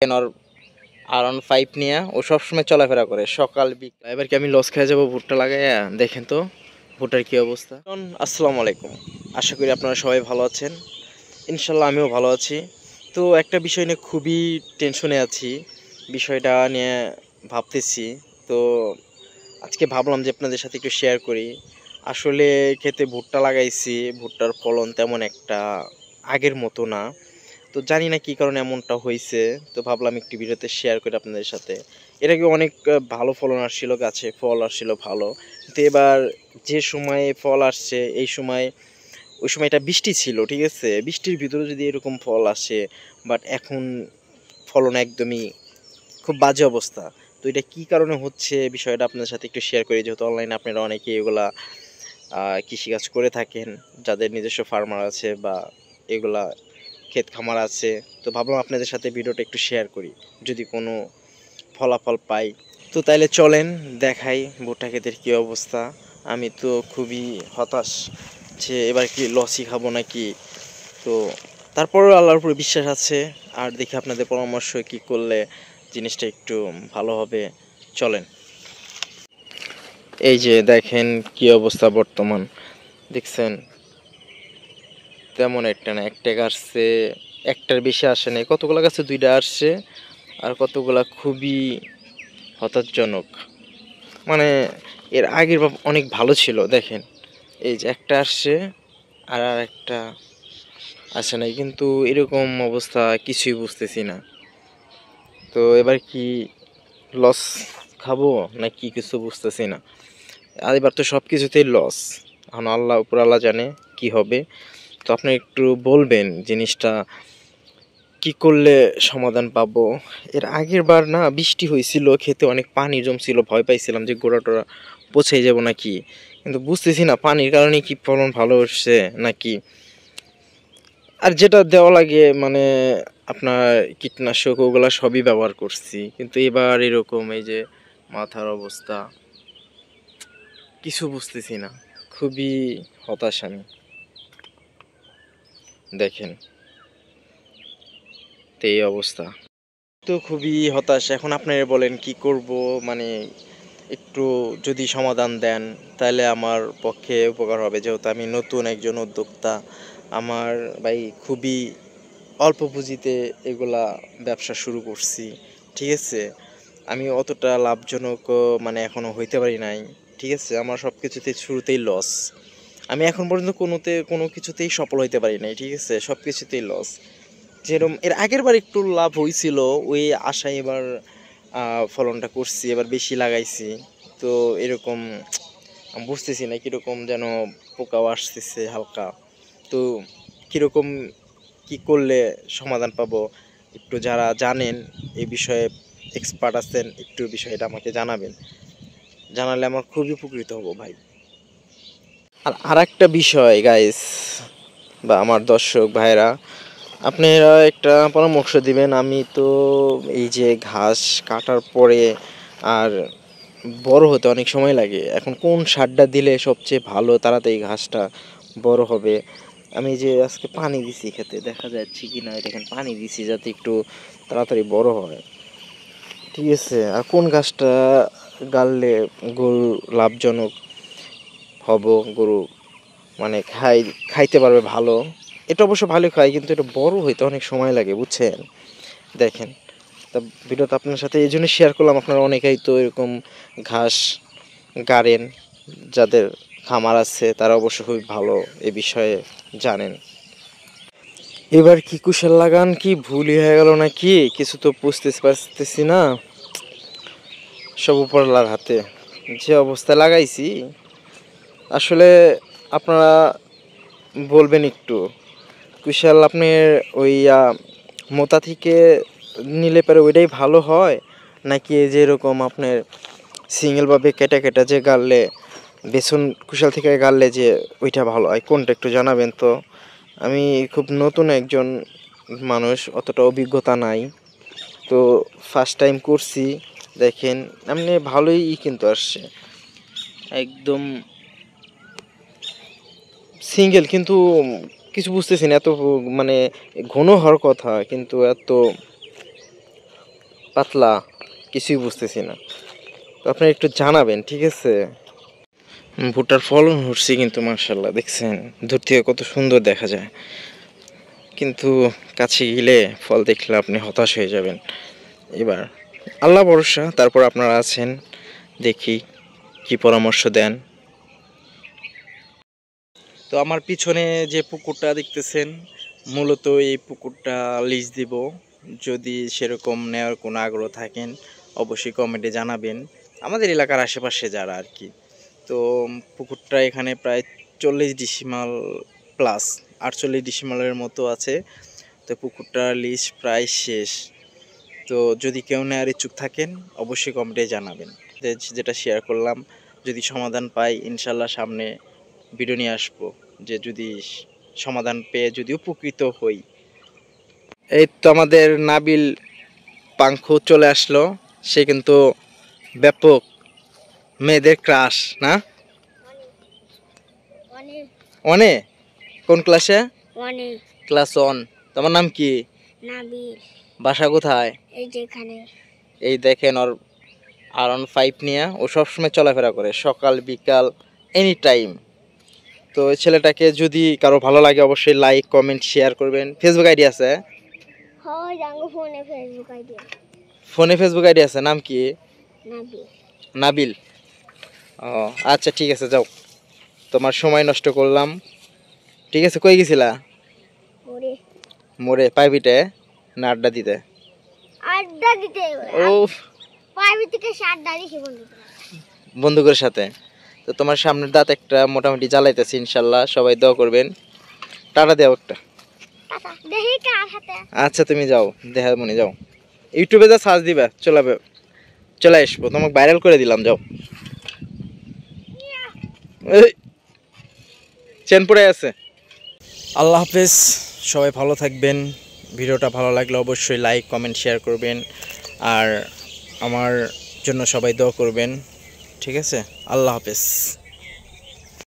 দেখেন ওর R15 নিয়ে ও সবসময় চলাফেরা করে সকাল বিকাল। এবার কি আমি লস খেয়ে যাবো ভুট্টা লাগাইয়া? দেখেন তো ভুট্টার কি অবস্থা। আসসালামু আলাইকুম, আশা করি আপনারা সবাই ভালো আছেন। ইনশাল্লাহ আমিও ভালো আছি। তো একটা বিষয় নিয়ে খুবই টেনশনে আছি, বিষয়টা নিয়ে ভাবতেছি। তো আজকে ভাবলাম যে আপনাদের সাথে একটু শেয়ার করি। আসলে ক্ষেতে ভুট্টা লাগাইছি, ভুট্টার ফলন তেমন একটা আগের মতো না। তো জানি না কী কারণে এমনটা হয়েছে। তো ভাবলাম একটি ভিডিওতে শেয়ার করি আপনাদের সাথে। এর আগে অনেক ভালো ফলন আসছিল, গাছে ফল আসছিল ভালো। কিন্তু এবার যে সময়ে ফল আসছে এই সময়, ওই সময়টা বৃষ্টি ছিল, ঠিক আছে? বৃষ্টির ভিতরে যদি এরকম ফল আসে, বাট এখন ফলন একদমই খুব বাজে অবস্থা। তো এটা কী কারণে হচ্ছে বিষয়টা আপনাদের সাথে একটু শেয়ার করি, যেহেতু অনলাইনে আপনারা অনেকেই এগুলা কৃষিকাজ করে থাকেন, যাদের নিজস্ব ফার্মার আছে বা এগুলা ক্ষেত খামার আছে। তো ভাবলাম আপনাদের সাথে ভিডিওটা একটু শেয়ার করি, যদি কোনো ফলাফল পাই। তো তাইলে চলেন দেখাই ভুট্টা ক্ষেতের কী অবস্থা। আমি তো খুবই হতাশ যে এবার কি লসই খাবো নাকি। তো তারপরেও আল্লাহর উপরে বিশ্বাস আছে, আর দেখি আপনাদের পরামর্শ কি করলে জিনিসটা একটু ভালো হবে। চলেন। এই যে দেখেন কি অবস্থা বর্তমান, দেখছেন? তেমন একটা না, একটা আসছে, একটার বেশি আসে নাই। কতগুলো গাছে দুইটা আসছে, আর কতগুলা খুবই হতাশজনক। মানে এর আগের অনেক ভালো ছিল, দেখেন এই যে একটা আসছে আর আর একটা আসে নাই। কিন্তু এরকম অবস্থা কিছুই বুঝতেছি না। তো এবার কি লস খাবো নাকি কিছু বুঝতেছি না। আর এবার তো সব কিছুতেই লস, এখন আল্লাহ উপর আল্লাহ জানে কি হবে। তো আপনি একটু বলবেন জিনিসটা কি করলে সমাধান পাবো। এর আগের বার না বৃষ্টি হয়েছিল, খেতে অনেক পানি জমছিল, ভয় পাইছিলাম যে গোড়া টোড়া পচে যাবো নাকি। কিন্তু বুঝতেছি না পানির কারণে কি ফলন ভালো হচ্ছে নাকি, আর যেটা দেওয়া লাগে মানে আপনার কীটনাশক ওগুলা সবই ব্যবহার করছি, কিন্তু এবার এরকম এই যে মাথার অবস্থা, কিছু বুঝতেছি না। খুবই হতাশ আমি, দেখেন তো এই অবস্থা। তো খুবই হতাশ। এখন আপনারা বলেন কি করব, মানে একটু যদি সমাধান দেন তাহলে আমার পক্ষে উপকার হবে, যেহেতু আমি নতুন একজন উদ্যোক্তা। আমার ভাই খুবই অল্প পুঁজিতে এগুলা ব্যবসা শুরু করছি, ঠিক আছে? আমি অতটা লাভজনকও মানে এখনও হইতে পারি নাই, ঠিক আছে? আমার সব কিছুতেই শুরুতেই লস। আমি এখন পর্যন্ত কোনো কিছুতেই সফল হইতে পারি নাই, ঠিক আছে? সব কিছুতেই লস। যেরকম এর আগের বার একটু লাভ হয়েছিল, ওই আশায় এবার ফলনটা করছি, এবার বেশি লাগাইছি। তো এরকম আমি বুঝতেছি না, কীরকম যেন পোকাও আসতেছে হালকা। তো কীরকম কি করলে সমাধান পাবো, একটু যারা জানেন এই বিষয়ে, এক্সপার্ট আছেন, একটু বিষয়টা আমাকে জানাবেন। জানালে আমার খুবই উপকৃত হব ভাই। আর একটা বিষয় গাইস, বা আমার দর্শক ভাইরা, আপনারা একটা পরামর্শ দিবেন। আমি তো এই যে ঘাস কাটার পরে আর বড় হতে অনেক সময় লাগে, এখন কোন সারটা দিলে সবচেয়ে ভালো তাড়াতাড়ি ঘাসটা বড় হবে। আমি যে আজকে পানি দিছি খেতে, দেখা যাচ্ছে কি না দেখেন, পানি দিছি যাতে একটু তাড়াতাড়ি বড় হয়, ঠিক আছে? আর কোন ঘাসটা গাললে গরু লাভজনক হব, গরু মানে খাইতে পারবে ভালো। এটা অবশ্য ভালো খায়, কিন্তু এটা বড় হইতে অনেক সময় লাগে, বুঝছেন? দেখেন, তা ভিডিওটা আপনার সাথে এই জন্য শেয়ার করলাম। আপনারা অনেকেই তো এরকম ঘাস গাড়েন, যাদের খামার আছে তারা অবশ্য খুবই ভালো এ বিষয়ে জানেন। এবার কি কুশাল লাগান কি ভুলই হয়ে গেল নাকি, কিছু তো বুঝতে পারতেছি না। সব উপরওয়ালার হাতে, যে অবস্থায় লাগাইছি। আসলে আপনারা বলবেন একটু, কুশাল আপনার ওই মোতা থেকে নিলে পরে ওইটাই ভালো হয়, নাকি যে এরকম আপনার সিঙ্গেলভাবে কেটে কেটে যে গাড়লে, বেসন কুশাল থেকে গাড়লে যে ওইটা ভালো হয়, কোনটা একটু জানাবেন তো। আমি খুব নতুন একজন মানুষ, অতটা অভিজ্ঞতা নাই। তো ফার্স্ট টাইম করছি, দেখেন এমনি ভালোই কিন্তু আসছে, একদম সিঙ্গেল। কিন্তু কিছু বুঝতেছি না, এত মানে ঘন হওয়ার কথা কিন্তু এত পাতলা, কিছুই বুঝতেছি না। তো আপনি একটু জানাবেন, ঠিক আছে? ভুট্টার ফলন হচ্ছে কিন্তু মাশাআল্লাহ, দেখছেন দূর থেকে কত সুন্দর দেখা যায়, কিন্তু কাছে গেলে ফল দেখলে আপনি হতাশ হয়ে যাবেন। এবার আল্লাহ ভরসা, তারপর আপনারা আছেন, দেখি কি পরামর্শ দেন। তো আমার পিছনে যে পুকুরটা দেখতেছেন, মূলত এই পুকুরটা লিজ দিব। যদি সেরকম নেওয়ার কোনো আগ্রহ থাকেন অবশ্যই কমেন্টে জানাবেন, আমাদের এলাকার আশেপাশে যারা আর কি। তো পুকুরটা এখানে প্রায় 40 ডিসিমাল প্লাস, 48 ডিসিমালের মতো আছে। তো পুকুরটার লিজ প্রায় শেষ। তো যদি কেউ নেওয়ার ইচ্ছুক থাকেন অবশ্যই কমেন্টে জানাবেন। যেটা শেয়ার করলাম, যদি সমাধান পাই ইনশাল্লাহ সামনে ভিডিও নিয়ে আসবো, যে যদি সমাধান পেয়ে যদি উপকৃত হই। এই তো আমাদের নাবিল পাঙ্খু চলে আসলো, সে কিন্তু ব্যাপক মেয়েদের ক্রাশ না? অনে কোন ক্লাসে? ক্লাস 1। তোমার নাম কি? নাবিল। বাসা কোথায়? এই যে এখানে। এই দেখেন ওর R15 নিয়ে ও সবসময় চলাফেরা করে, সকাল বিকাল এনি টাইম। তো এই ছেলেটাকে যদি কারো ভালো লাগে অবশ্যই লাইক কমেন্ট শেয়ার করবেন। ফেসবুক আইডি আছে? হ্যাঁ, জাঙ্গো ফোনে ফেসবুক আইডি আছে। ফোনে ফেসবুক আইডি আছে, নাম কি? নাবিল। নাবিল, ও আচ্ছা ঠিক আছে, যাও, তোমার সময় নষ্ট করলাম। ঠিক আছে, কই গেছিলা? মোরে। মোরে প্রাইভেটে না আড্ডা দিতে? আড্ডা দিতে। ও প্রাইভেট থেকে আড্ডা দিছি বন্ধুদের সাথে। তো তোমার সামনের দাঁত একটা মোটামুটি জ্বালাইতেছি, ইনশাল্লাহ সবাই দোয়া করবেন। টাটা দাও একটা। দেখি কার হাতে। আচ্ছা তুমি যাও, দেখা মনে যাও, ইউটিউবে যা সার্চ দিবা চলে আসবো, তোমাকে ভাইরাল করে দিলাম, যাও। চেন পড়ে আছে। আল্লাহ হাফেজ, সবাই ভালো থাকবেন। ভিডিওটা ভালো লাগলে অবশ্যই লাইক কমেন্ট শেয়ার করবেন, আর আমার জন্য সবাই দোয়া করবেন, ঠিক আছে? আল্লাহ হাফেজ।